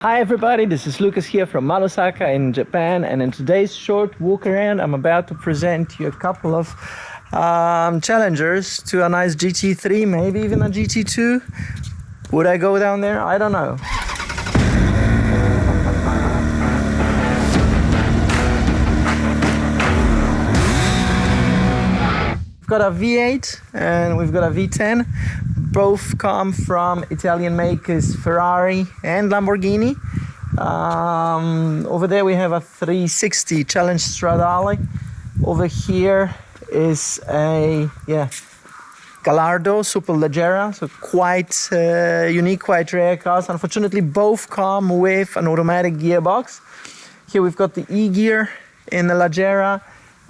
Hi everybody, this is Lukasz here from MALUSAKA in Japan, and in today's short walk around I'm about to present you a couple of challengers to a nice GT3, maybe even a GT2. Would I go down there? I don't know. We've got a V8 and we've got a V10. Both come from Italian makers Ferrari and Lamborghini. Over there we have a 360 Challenge Stradale. Over here is a Gallardo Superleggera, so quite unique, quite rare cars. Unfortunately, both come with an automatic gearbox. Here we've got the E-gear in the Leggera,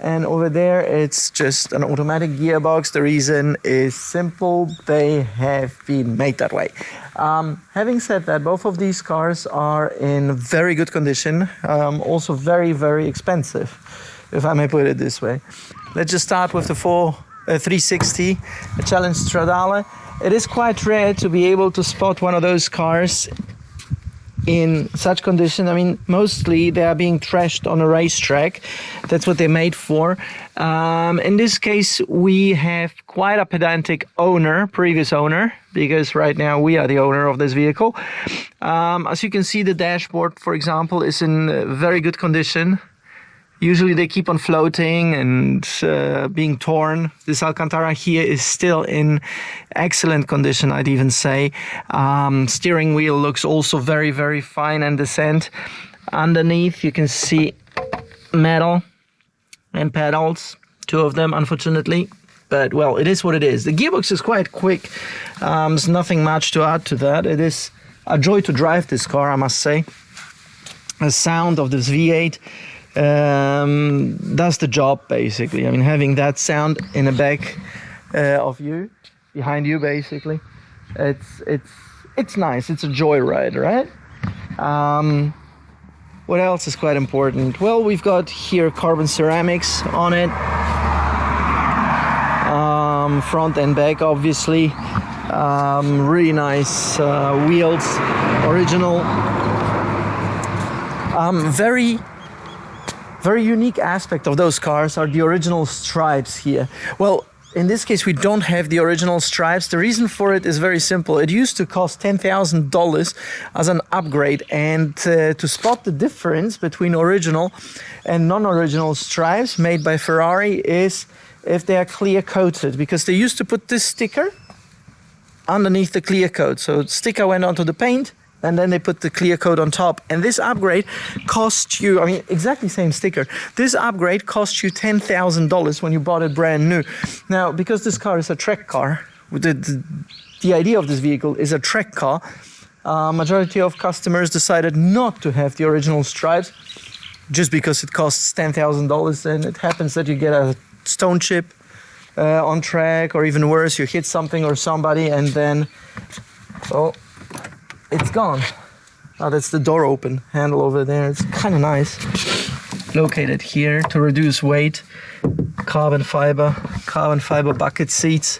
and over there it's just an automatic gearbox. The reason is simple, they have been made that way. Having said that, both of these cars are in very good condition, also very, very expensive, if I may put it this way. Let's just start with the 360 Challenge Stradale. It is quite rare to be able to spot one of those cars in such condition. I mean, mostly they are being trashed on a racetrack. That's what they're made for. In this case, we have quite a pedantic owner, previous owner, because right now we are the owner of this vehicle. As you can see, the dashboard, for example, is in very good condition. Usually they keep on floating and being torn. This Alcantara here is still in excellent condition, I'd even say. Steering wheel looks also very, very fine and decent. Underneath you can see metal and pedals, two of them unfortunately. But well, it is what it is. The gearbox is quite quick. There's nothing much to add to that. It is a joy to drive this car, I must say. The sound of this V8 does the job basically. I mean, having that sound in the back of you, behind you basically, it's nice. It's a joyride, right? What else is quite important? Well, we've got here carbon ceramics on it, front and back obviously. Really nice wheels, original. Very unique aspect of those cars are the original stripes here. Well, in this case, we don't have the original stripes. The reason for it is very simple. It used to cost $10,000 as an upgrade, and to spot the difference between original and non-original stripes made by Ferrari is if they are clear coated, because they used to put this sticker underneath the clear coat. So the sticker went onto the paint, and then they put the clear coat on top. And this upgrade cost you, I mean, exactly same sticker. This upgrade cost you $10,000 when you bought it brand new. Now, because this car is a track car, the idea of this vehicle is a track car, majority of customers decided not to have the original stripes just because it costs $10,000, and it happens that you get a stone chip on track, or even worse, you hit something or somebody, and then, well, it's gone. Oh, that's the door open handle over there. It's kind of nice. Located here to reduce weight. Carbon fiber bucket seats.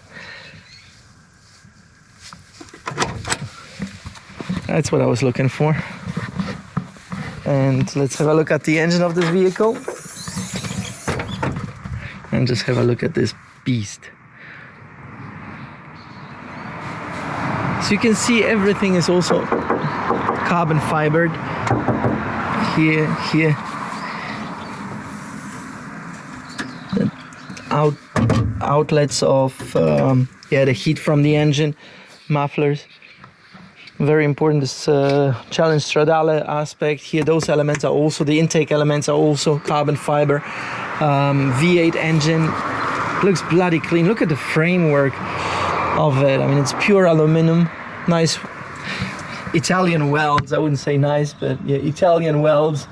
That's what I was looking for. And let's have a look at the engine of this vehicle. And just have a look at this beast. So you can see everything is also carbon fibered. Here. The outlets of the heat from the engine, mufflers. Very important, this Challenge Stradale aspect here. Those elements are also, the intake elements are also carbon fiber. V8 engine looks bloody clean. Look at the framework of it. I mean, it's pure aluminum. Nice Italian welds. I wouldn't say nice, but yeah, Italian welds.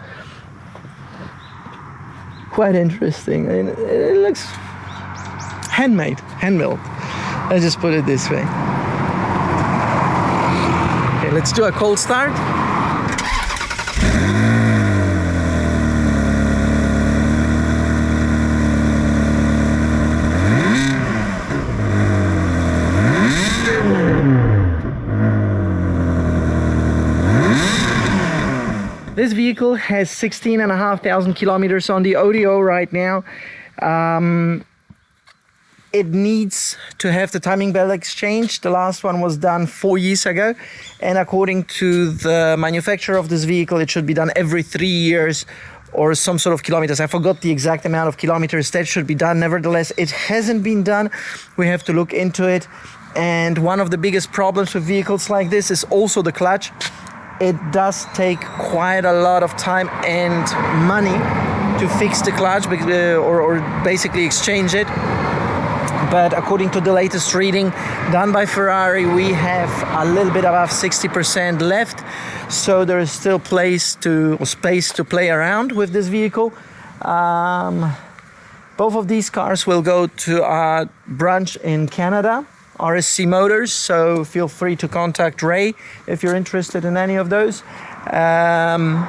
Quite interesting. I mean, it looks handmade, hand-milled. Let's just put it this way. Okay, let's do a cold start. This vehicle has 16,500 kilometers on the ODO right now. It needs to have the timing belt exchanged. The last one was done 4 years ago. And according to the manufacturer of this vehicle, it should be done every 3 years or some sort of kilometers. I forgot the exact amount of kilometers that should be done. Nevertheless, it hasn't been done. We have to look into it. And one of the biggest problems with vehicles like this is also the clutch. It does take quite a lot of time and money to fix the clutch or basically exchange it. But according to the latest reading done by Ferrari, we have a little bit above 60% left. So there is still space to play around with this vehicle. Both of these cars will go to our branch in Canada, RSC Motors. So feel free to contact Ray if you're interested in any of those. And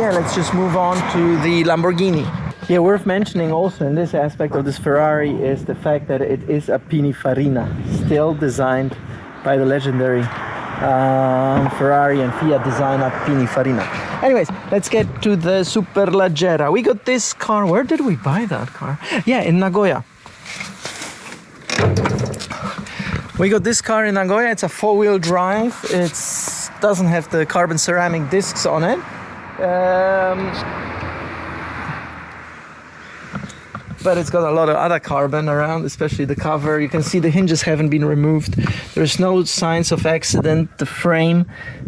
yeah, let's just move on to the Lamborghini. Yeah, worth mentioning also in this aspect of this Ferrari is the fact that it is a Pininfarina, still designed by the legendary Ferrari and Fiat designer Pininfarina. Anyways, let's get to the Superleggera. We got this car. Where did we buy that car? Yeah, in Nagoya. We got this car in Nagoya. It's a 4-wheel drive. It doesn't have the carbon ceramic discs on it. But it's got a lot of other carbon around, especially the cover. You can see the hinges haven't been removed. There's no signs of accident. The frame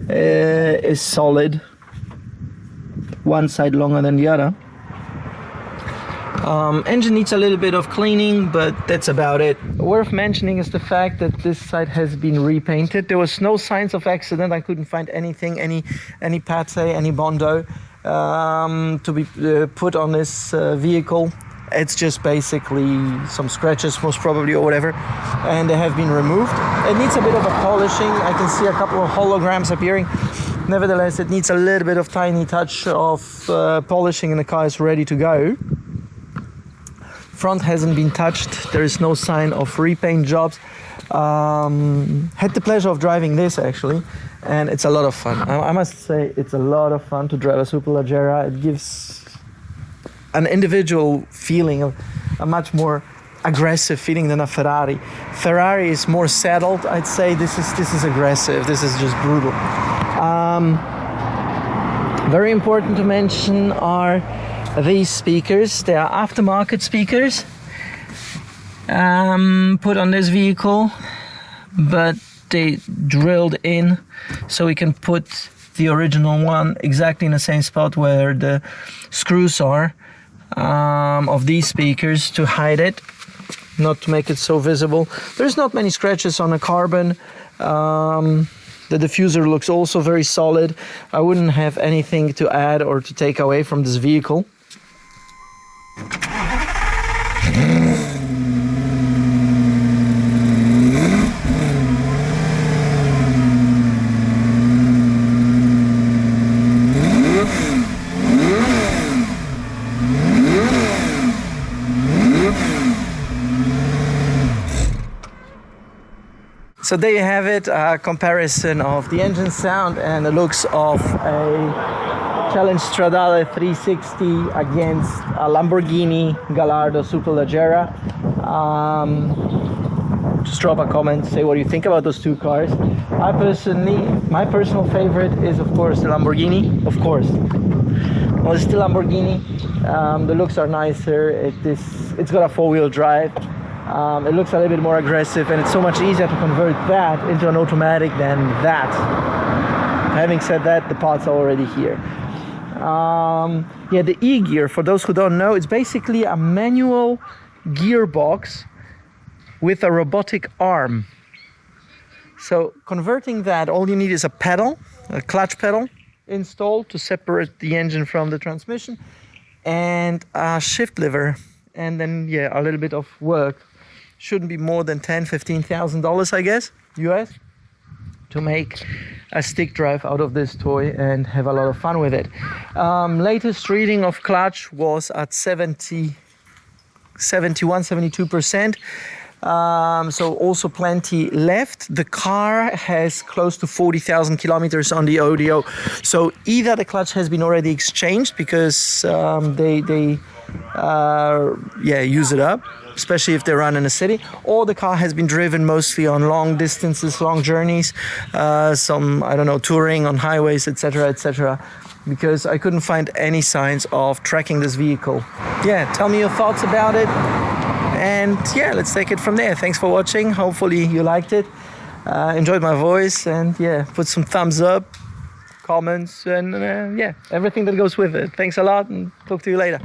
is solid. One side longer than the other. Engine needs a little bit of cleaning, but that's about it. Worth mentioning is the fact that this side has been repainted. There was no signs of accident. I couldn't find anything, any pate, any bondo to be put on this vehicle. It's just basically some scratches, most probably, or whatever, and they have been removed. It needs a bit of a polishing. I can see a couple of holograms appearing. Nevertheless, it needs a little bit of tiny touch of polishing, and the car is ready to go. Front hasn't been touched. There is no sign of repaint jobs. Had the pleasure of driving this actually, and it's a lot of fun. I must say it's a lot of fun to drive a Superleggera. It gives an individual feeling, of a much more aggressive feeling than a Ferrari. Ferrari is more settled, I'd say. This is aggressive. This is just brutal. Very important to mention are these speakers. They are aftermarket speakers put on this vehicle, but they drilled in so we can put the original one exactly in the same spot where the screws are of these speakers, to hide it, not to make it so visible. There's not many scratches on the carbon. The diffuser looks also very solid. I wouldn't have anything to add or to take away from this vehicle. So there you have it, a comparison of the engine sound and the looks of a Challenge Stradale 360 against a Lamborghini Gallardo Superleggera. Just drop a comment, say what you think about those two cars. My personal favorite is of course the Lamborghini, of course. Well, it's still Lamborghini. The looks are nicer. It's got a 4-wheel drive. It looks a little bit more aggressive, and it's so much easier to convert that into an automatic than that. Having said that, the parts are already here. Yeah, the e-gear, for those who don't know, it's basically a manual gearbox with a robotic arm. So converting that, all you need is a pedal, a clutch pedal installed to separate the engine from the transmission, and a shift lever, and then yeah, a little bit of work. Shouldn't be more than $10,000–$15,000, I guess, US, to make a stick drive out of this toy and have a lot of fun with it. Latest reading of clutch was at 71–72%. So also plenty left. The car has close to 40,000 kilometers on the audio. So either the clutch has been already exchanged because they use it up, especially if they run in a city, or the car has been driven mostly on long distances, long journeys, some, I don't know, touring on highways, etc., etc., because I couldn't find any signs of tracking this vehicle. Yeah, tell me your thoughts about it. And yeah, let's take it from there. Thanks for watching. Hopefully you liked it, enjoyed my voice, and yeah, put some thumbs up, comments, and yeah, everything that goes with it. Thanks a lot, and talk to you later.